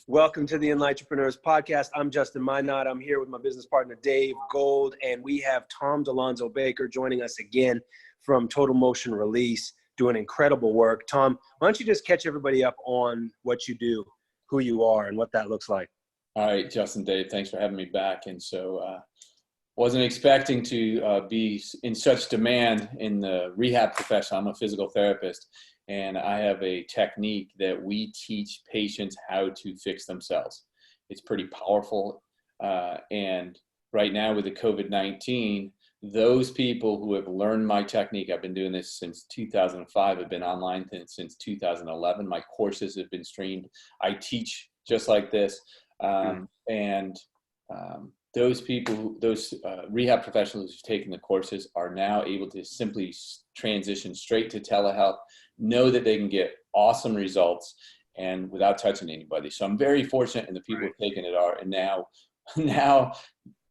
Welcome to the Enlightrepreneurs podcast. I'm Justin Minot. I'm here with my business partner, Dave Gold, and we have Tom Dalonzo-Baker joining us again from Total Motion Release, doing incredible work. Tom, why don't you just catch everybody up on what you do, who you are, and what that looks like? All right, Justin, Dave, thanks for having me back. And so wasn't expecting to be in such demand in the rehab profession. I'm a physical therapist, and I have a technique that we teach patients how to fix themselves. It's pretty powerful. And right now with the COVID-19, those people who have learned my technique, I've been doing this since 2005, I've been online since 2011. My courses have been streamed. I teach just like this. Those people, those rehab professionals who've taken the courses are now able to simply transition straight to telehealth, know that they can get awesome results and without touching anybody. So I'm very fortunate, and the people who've taken it are, and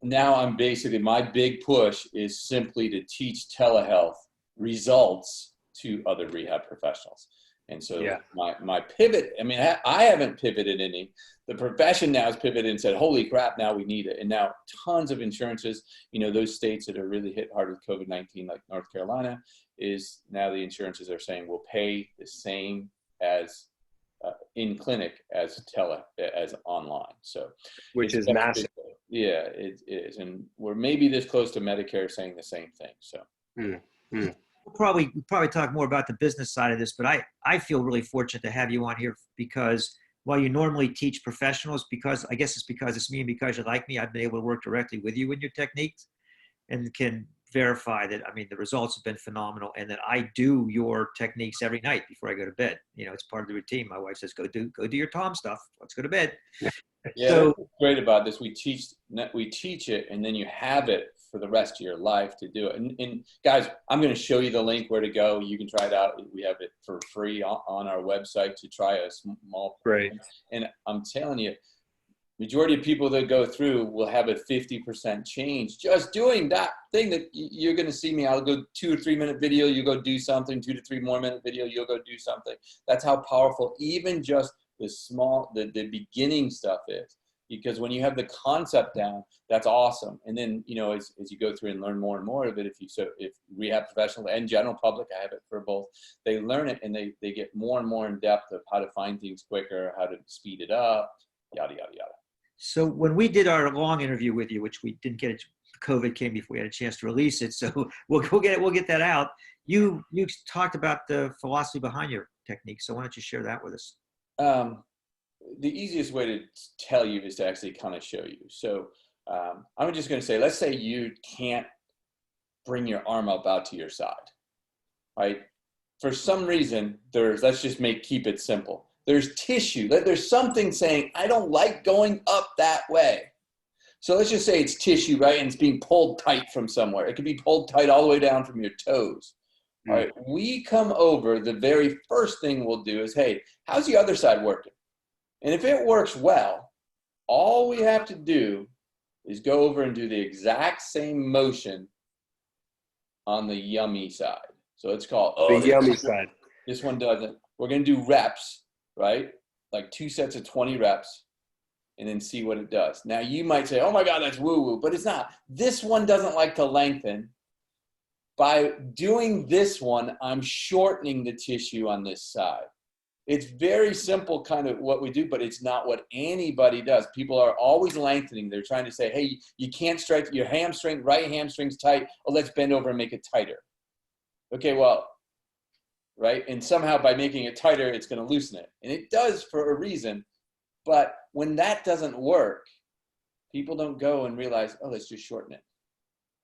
now I'm basically, my big push is simply to teach telehealth results to other rehab professionals. And so my pivot, I mean, I haven't pivoted any. The profession now has pivoted and said, holy crap, now we need it. And now tons of insurances, those states that are really hit hard with COVID-19, like North Carolina, is now the insurances are saying we'll pay the same as in clinic as online. So, which is massive. Yeah, it is. And we're maybe this close to Medicare saying the same thing. So. We'll probably talk more about the business side of this, but I feel really fortunate to have you on here because while you normally teach professionals, because I guess it's because it's me and because you like me, I've been able to work directly with you in your techniques and can verify that, I mean, the results have been phenomenal and that I do your techniques every night before I go to bed. It's part of the routine. My wife says, go do your Tom stuff. Let's go to bed. Yeah, so, what's great about this, we teach it and then you have it for the rest of your life to do it. And guys, I'm going to show you the link where to go. You can try it out. We have it for free on our website to try a small program. And I'm telling you, majority of people that go through will have a 50% change just doing that thing that you're going to see me. I'll go 2 or 3 minute video. You go do something, 2 to 3 more minute video. You'll go do something. That's how powerful even just the beginning stuff is. Because when you have the concept down, that's awesome. And then, as you go through and learn more and more of it, if rehab professionals and general public, I have it for both, they learn it and they get more and more in depth of how to find things quicker, how to speed it up, yada, yada, yada. So when we did our long interview with you, which we didn't get, COVID came before we had a chance to release it. So we'll get that out. You talked about the philosophy behind your technique. So why don't you share that with us? The easiest way to tell you is to actually kind of show you. So I'm just going to say, let's say you can't bring your arm up out to your side, right? For some reason, let's just keep it simple. There's tissue. There's something saying, I don't like going up that way. So let's just say it's tissue, right? And it's being pulled tight from somewhere. It could be pulled tight all the way down from your toes. All right. We come over, the very first thing we'll do is, hey, how's the other side working? And if it works well, all we have to do is go over and do the exact same motion on the yummy side. So it's called the yummy side. This one doesn't. We're going to do reps, right? Like 2 sets of 20 reps and then see what it does. Now you might say, oh my God, that's woo-woo, but it's not. This one doesn't like to lengthen. By doing this one, I'm shortening the tissue on this side. It's very simple kind of what we do, but it's not what anybody does. People are always lengthening. They're trying to say, hey, you can't stretch your hamstring, right hamstring's tight. Oh, let's bend over and make it tighter. Okay, well, right? And somehow by making it tighter, it's going to loosen it. And it does for a reason. But when that doesn't work, people don't go and realize, oh, let's just shorten it.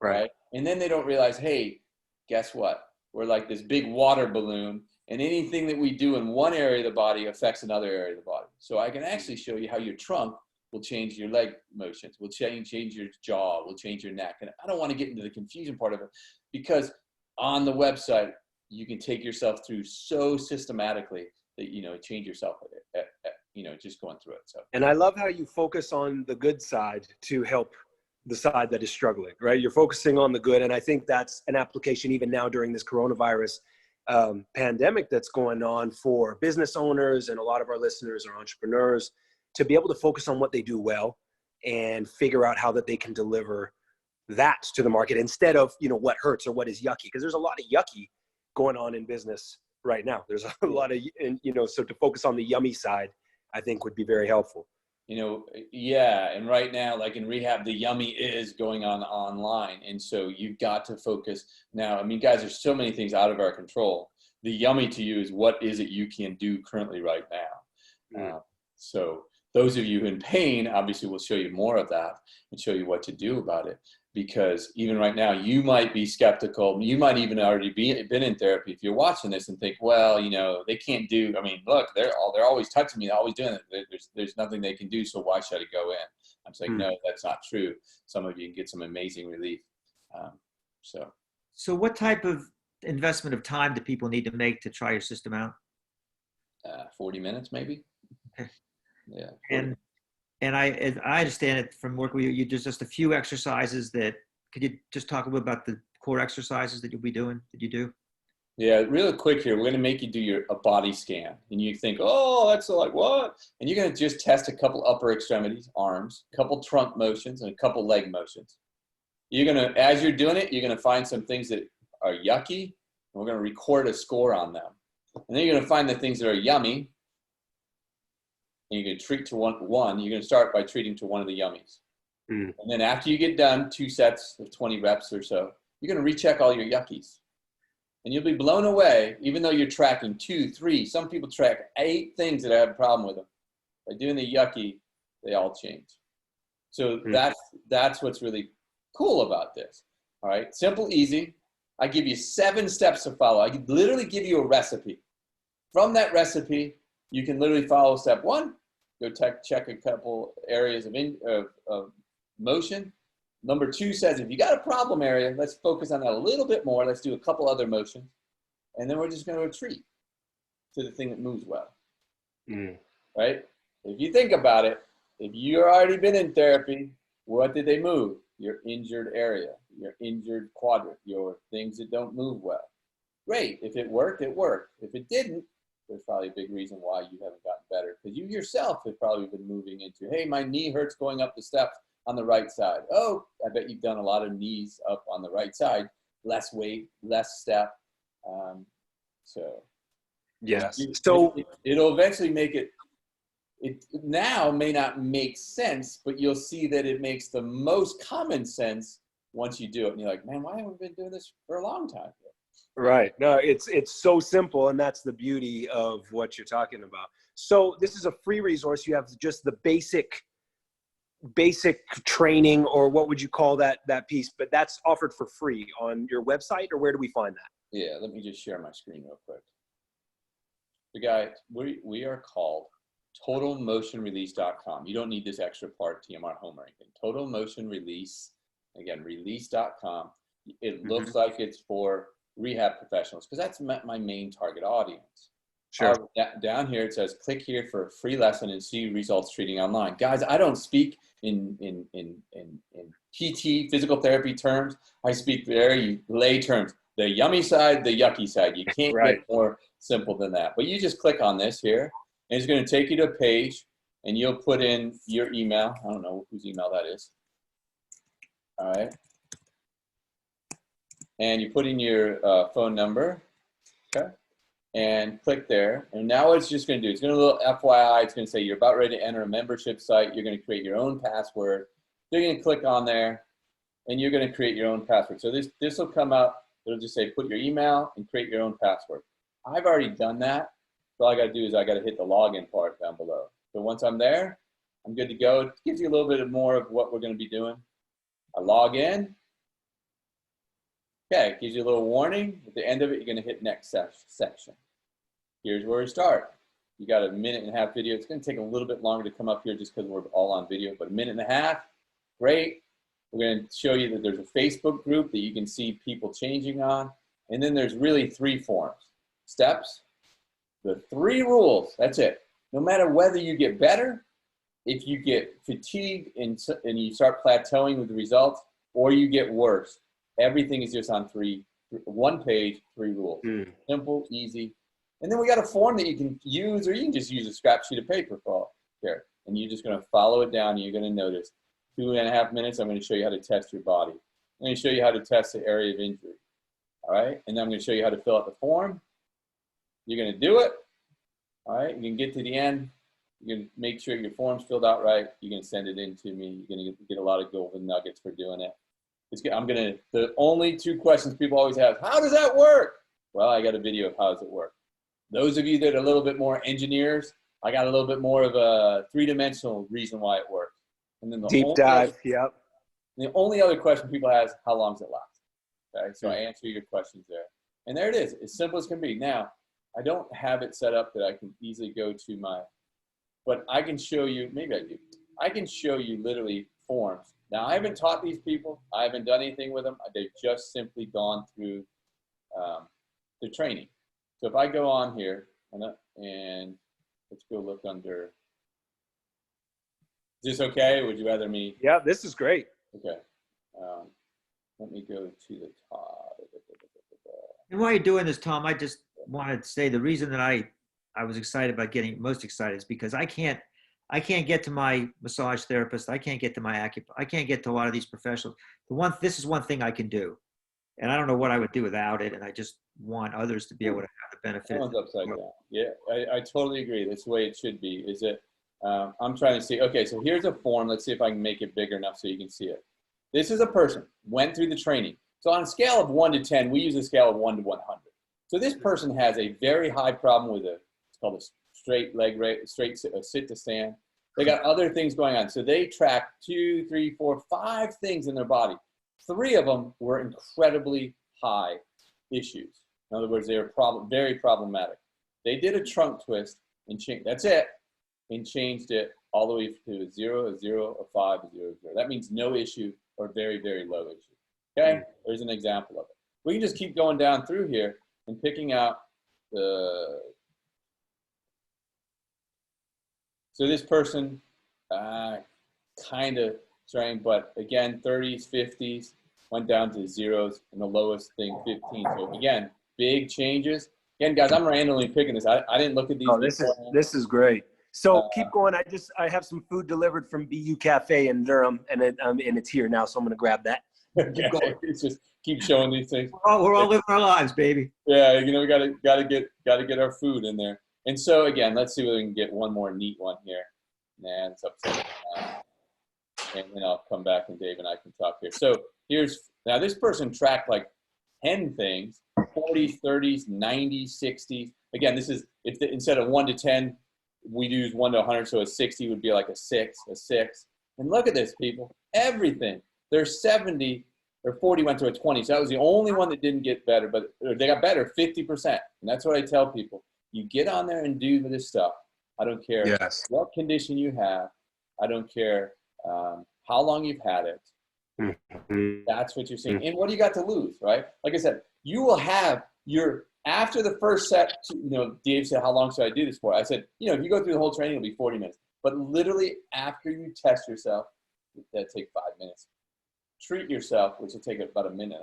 Right? And then they don't realize, hey, guess what? We're like this big water balloon. And anything that we do in one area of the body affects another area of the body. So I can actually show you how your trunk will change your leg motions, will change your jaw, will change your neck. And I don't want to get into the confusion part of it because on the website, you can take yourself through so systematically that, change yourself, just going through it. So. And I love how you focus on the good side to help the side that is struggling, right? You're focusing on the good. And I think that's an application even now during this coronavirus pandemic that's going on for business owners, and a lot of our listeners are entrepreneurs, to be able to focus on what they do well and figure out how that they can deliver that to the market instead of, you know, what hurts or what is yucky. Because there's a lot of yucky going on in business right now. There's a lot of, you know, so to focus on the yummy side, I think would be very helpful. You know, yeah. And right now, like in rehab, the yummy is going on online. And so you've got to focus now. I mean, guys, there's so many things out of our control. The yummy to you is what is it you can do currently right now. So those of you in pain, obviously, will show you more of that and show you what to do about it. Because even right now, you might be skeptical. You might even already been in therapy if you're watching this and think, well, you know, they can't do. I mean, look, they're always touching me. They're always doing it. There's nothing they can do. So why should I go in? I'm saying, no, that's not true. Some of you can get some amazing relief. So what type of investment of time do people need to make to try your system out? 40 minutes, maybe. Okay. Yeah. And I understand it from working with you. You just a few exercises that, could you just talk a little about the core exercises that you'll be doing, that you do? Yeah, real quick here, we're going to make you do a body scan. And you think, oh, that's like what? And you're going to just test a couple upper extremities, arms, a couple trunk motions, and a couple leg motions. You're going to, as you're doing it, you're going to find some things that are yucky, and we're going to record a score on them. And then you're going to find the things that are yummy, and you're going to treat to one. You're going to start by treating to one of the yummies. And then after you get done, 2 sets of 20 reps or so, you're going to recheck all your yuckies. And you'll be blown away, even though you're tracking 2, 3, some people track 8 things that have a problem with them. By doing the yucky, they all change. So that's what's really cool about this. All right, simple, easy. I give you 7 steps to follow. I could literally give you a recipe. From that recipe, you can literally follow step 1, go check a couple areas of motion. Number 2 says, if you got a problem area, let's focus on that a little bit more. Let's do a couple other motions. And then we're just going to retreat to the thing that moves well. Right? If you think about it, if you've already been in therapy, what did they move? Your injured area, your injured quadrant, your things that don't move well. Great. If it worked, it worked. If it didn't, there's probably a big reason why you haven't gotten better. Because you yourself have probably been moving into, hey, my knee hurts going up the steps on the right side. Oh, I bet you've done a lot of knees up on the right side. Less weight, less step. Yes. It'll eventually make it now may not make sense, but you'll see that it makes the most common sense once you do it. And you're like, man, why haven't we been doing this for a long time? Right. No, it's so simple, and that's the beauty of what you're talking about. So this is a free resource. You have just the basic training, or what would you call that piece? But that's offered for free on your website, or where do we find that? Yeah, let me just share my screen real quick. The guy, we are called TotalMotionRelease.com. You don't need this extra part, TMR home or anything. Total Motion Release, again, release.com. It looks like it's for rehab professionals, because that's my main target audience. Sure. Down here it says, click here for a free lesson and see results treating online. Guys, I don't speak in PT, physical therapy terms. I speak very lay terms. The yummy side, the yucky side. You can't get more simple than that. But you just click on this here, and it's going to take you to a page, and you'll put in your email. I don't know whose email that is. All right. And you put in your phone number, okay, and click there. And now what it's just going to do, it's going to do a little FYI. It's going to say you're about ready to enter a membership site. You're going to create your own password. You're going to click on there, and you're going to create your own password. So this will come up. It'll just say put your email and create your own password. I've already done that. So all I got to do is I got to hit the login part down below. So once I'm there, I'm good to go. It gives you a little bit more of what we're going to be doing. I log in. Okay, it gives you a little warning. At the end of it, you're going to hit next section. Here's where we start. You got a 1.5-minute video. It's going to take a little bit longer to come up here just because we're all on video, but 1.5 minutes, great. We're going to show you that there's a Facebook group that you can see people changing on. And then there's really 3 forms. Steps, the 3 rules, that's it. No matter whether you get better, if you get fatigued and you start plateauing with the results, or you get worse, everything is just on 1 page, 3 rules. Simple, easy. And then we got a form that you can use, or you can just use a scrap sheet of paper for all. care. And you're just going to follow it down, and you're going to notice 2.5 minutes, I'm going to show you how to test your body. I'm going to show you how to test the area of injury. All right? And then I'm going to show you how to fill out the form. You're going to do it. All right? You can get to the end. You're going to make sure your form's filled out right. You're going to send it in to me. You're going to get a lot of golden nuggets for doing it. The only 2 questions people always have, how does that work? Well, I got a video of how does it work. Those of you that are a little bit more engineers, I got a little bit more of a 3-dimensional reason why it works. And then deep dive, yep. The only other question people ask, how long does it last? Okay, so I answer your questions there. And there it is, as simple as can be. Now, I don't have it set up that I can easily go to but I can show you, maybe I do. I can show you literally forms. Now, I haven't taught these people. I haven't done anything with them. They've just simply gone through the training. So if I go on here and let's go look under, is this okay? Would you rather me? Yeah, this is great. Okay. Let me go to the top. And while you're doing this, Tom, I just wanted to say the reason that I was excited about getting most excited is because I can't get to my massage therapist. I can't get to my I can't get to a lot of these professionals. This is one thing I can do, and I don't know what I would do without it. And I just want others to be able to have the benefit. That one's upside down. Yeah, I totally agree. That's the way it should be. Is it? I'm trying to see. Okay, so here's a form. Let's see if I can make it big enough so you can see it. This is a person went through the training. So on a scale of 1 to 10, we use a scale of 1 to 100. So this person has a very high problem with it's called a straight leg raise, sit to stand. They got other things going on. So they track 2, 3, 4, 5 things in their body. 3 of them were incredibly high issues. In other words, they were very problematic. They did a trunk twist and that's it, and changed it all the way to a 0, a 0, a 5, a 0, a 0. That means no issue or very, very low issue. Okay, there's an example of it. We can just keep going down through here and picking out so this person kind of trying, but again, 30s, 50s, went down to 0s, and the lowest thing, 15. So again, big changes. Again, guys, I'm randomly picking this. I didn't look at these. Oh, this is great. So keep going. I have some food delivered from BU Cafe in Durham, and it's here now. So I'm going to grab that. Keep going. It's just keep showing these things. We're all living our lives, baby. Yeah, we gotta get our food in there. And so again, let's see whether we can get one more neat one here. Nah, it's upside down. And then I'll come back and Dave and I can talk here. So now this person tracked like 10 things, 40s, 30s, 90s, 60s. Again, this is instead of 1 to 10, we use 1 to 100. So a 60 would be like a 6. And look at this, people. Everything. Their 70 or 40 went to a 20. So that was the only one that didn't get better, but they got better 50%. And that's what I tell people. You get on there and do this stuff. I don't care what condition you have. I don't care how long you've had it. Mm-hmm. That's what you're seeing. And what do you got to lose, right? Like I said, you will have after the first set, Dave said, how long should I do this for? I said, if you go through the whole training, it'll be 40 minutes. But literally after you test yourself, that'll take 5 minutes. Treat yourself, which will take about 1.5 minutes.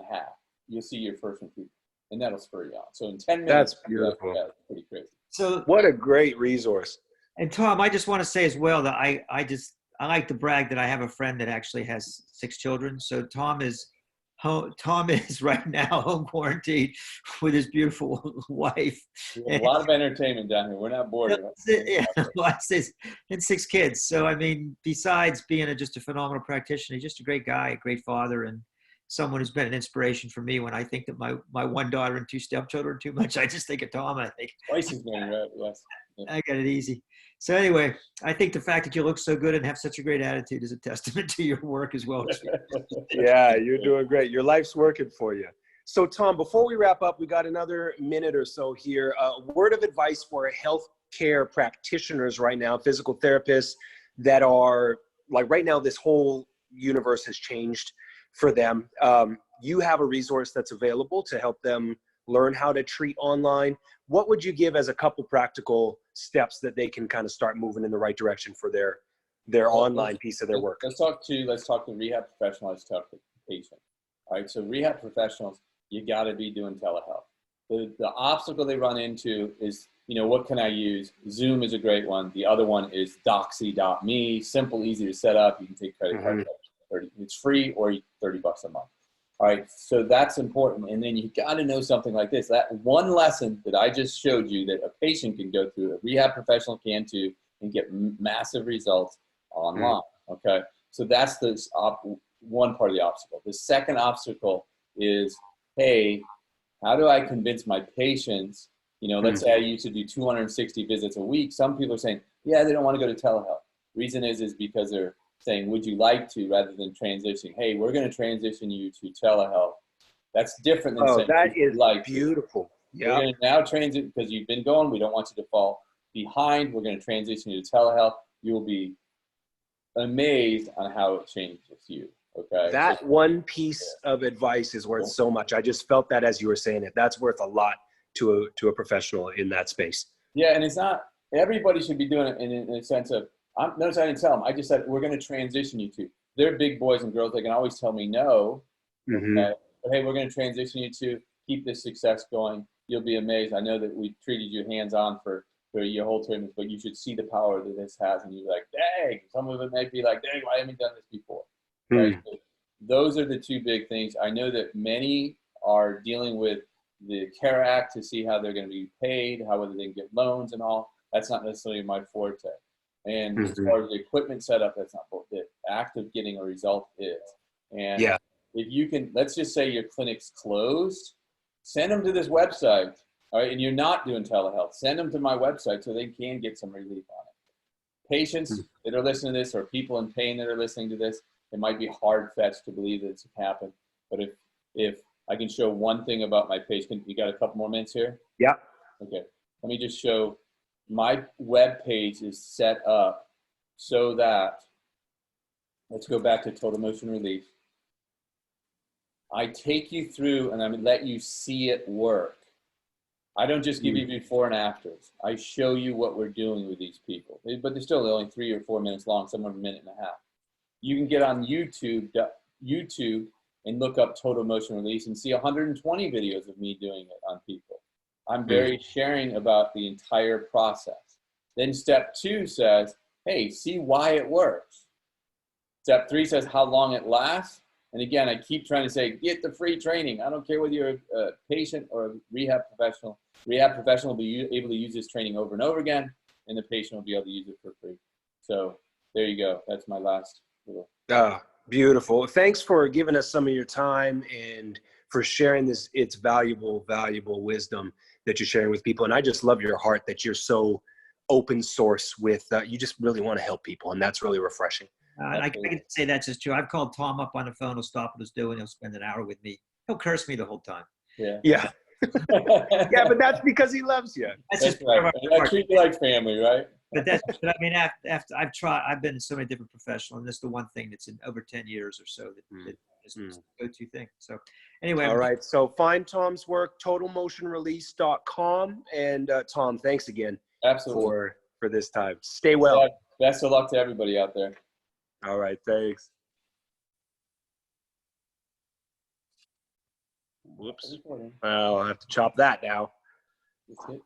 You'll see your first improvement, and that'll spur you on. So in 10 minutes, that's beautiful. That's pretty crazy. So what a great resource. And Tom, I just want to say as well that I like to brag that I have a friend that actually has 6 children. So Tom is right now home quarantined with his beautiful wife. A lot of entertainment down here. We're not bored. Yeah, and 6 kids. So, I mean, besides being just a phenomenal practitioner, he's just a great guy, a great father, and someone who's been an inspiration for me. When I think that my 1 daughter and 2 stepchildren are too much, I just think of Tom, and I think twice as many, right? Yes. Yeah. I got it easy. So anyway, I think the fact that you look so good and have such a great attitude is a testament to your work as well. Yeah, you're doing great. Your life's working for you. So Tom, before we wrap up, we got another minute or so here. Word of advice for healthcare practitioners right now, physical therapists that are like right now, this whole universe has changed for them. You have a resource that's available to help them learn how to treat online. What would you give as a couple practical steps that they can kind of start moving in the right direction for their online piece of their work? Let's talk to rehab professionals. Let's talk to patient. All right. So rehab professionals, you got to be doing telehealth. The obstacle they run into is what can I use? Zoom is a great one. The other one is Doxy.me. Simple, easy to set up. You can take credit card. It's free or $30 a month. All right, so that's important. And then you got to know something like this. That one lesson that I just showed you that a patient can go through, a rehab professional can too, and get massive results online. Okay, so that's the one part of the obstacle. The second obstacle is, hey, how do I convince my patients? Let's say I used to do 260 visits a week. Some people are saying, yeah, they don't want to go to telehealth. Reason is because they're saying, would you like to, rather than transitioning, hey, we're going to transition you to telehealth. That's different than saying, that is like beautiful. Yeah. We're going to now transit, because you've been going, we don't want you to fall behind. We're going to transition you to telehealth. You'll be amazed on how it changes you. Okay. That one piece of advice is worth so much. I just felt that as you were saying it. That's worth a lot to a professional in that space. Yeah, and it's not, everybody should be doing it in a sense of, notice I didn't tell them. I just said, we're going to transition you to. They're big boys and girls. They can always tell me no. Okay? But hey, we're going to transition you to, keep this success going. You'll be amazed. I know that we treated you hands-on for your whole treatment, but you should see the power that this has. And you're like, dang, some of it might be like, dang, why haven't we done this before? Right? So those are the two big things. I know that many are dealing with the CARE Act to see how they're going to be paid, whether they can get loans and all. That's not necessarily my forte. And as far as the equipment setup, that's not what the act of getting a result is. And if you can, let's just say your clinic's closed, send them to this website. All right, and you're not doing telehealth, send them to my website so they can get some relief on it. Patients that are listening to this, or people in pain that are listening to this, it might be hard-fetched to believe that it's happened. But if I can show one thing about my patient, you got a couple more minutes here? Yeah. Okay, let me just show. My web page is set up so that, let's go back to total motion relief. I take you through and I'm going to let you see it work. I don't just give you before and afters. I show you what we're doing with these people. But they're still only 3 or 4 minutes long, some of them a minute and a half. You can get on YouTube and look up total motion release and see 120 videos of me doing it on people. I'm very sharing about the entire process. Then step 2 says, hey, see why it works. Step 3 says how long it lasts. And again, I keep trying to say, get the free training. I don't care whether you're a patient or a rehab professional. Rehab professional will be able to use this training over and over again, and the patient will be able to use it for free. So there you go. That's my last little. Beautiful. Thanks for giving us some of your time and for sharing this. It's valuable wisdom that you're sharing with people. And I just love your heart that you're so open source with, you just really want to help people. And that's really refreshing. I can say that's just true. I've called Tom up on the phone. He'll stop what he's doing. He'll spend an hour with me. He'll curse me the whole time. Yeah. Yeah. Yeah, but that's because he loves you. That's just right. I treat you like family, right? But I mean, after I've been in so many different professionals, and this is the one thing that's in over 10 years or so that is the go-to thing. So anyway. All right. So find Tom's work, totalmotionrelease.com. And Tom, thanks again. Absolutely. For this time. Stay well. Yeah, best of luck to everybody out there. All right. Thanks. Whoops. Well, I'll have to chop that now. That's it.